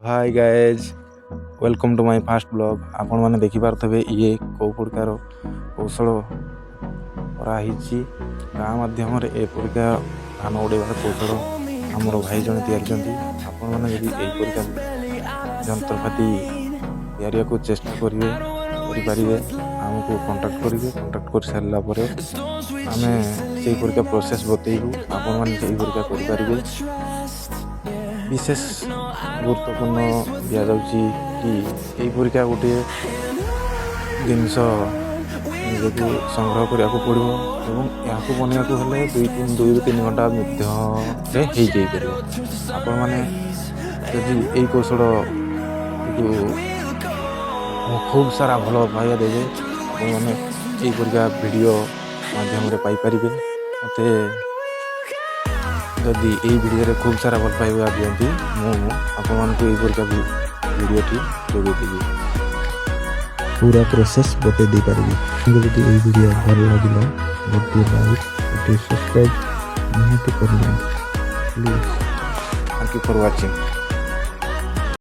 Hi guys welcome to my first blog. आपण मैंने देखिपारे ये कौ प्रकार कौशल कराही गाँ मध्यम ए प्रकार धान उड़ेबार कौशल आमर भाई जन तैयारी। आपण मैंने जब यही प्रकार जंत्रपाति तैयारी को चेष्टा करेंगे आमको कंटाक्ट करेंगे। कंटाक्ट कर सारा पर आम से प्रकार प्रोसेस बतैबू आपण मैंने से प्रकार करेंगे। विशेष गुरुत्वपूर्ण दि जाऊँगी कि यहीपरिका गोटे जिनस निजक संग्रह करने को पड़ो एवं यहाँ बनवा हेल्ले 2-3 घंटा मध्य पार। आपण मैंने जदि यही कौशल खूब सारा भल पाइबा देवे आपण मैंने यहीपरिका वीडियो माध्यम पाइपर। मत जदि यही वीडियो खूब सारा भल पाइबा दिखती मुझे वीडियोटी जोगेदेवी पूरा प्रोसेस बते दी पारि। जदि ये वीडियो भल लगे गोटे लाइक गोटे सब्सक्राइब निहाती करना please. Thank you for watching.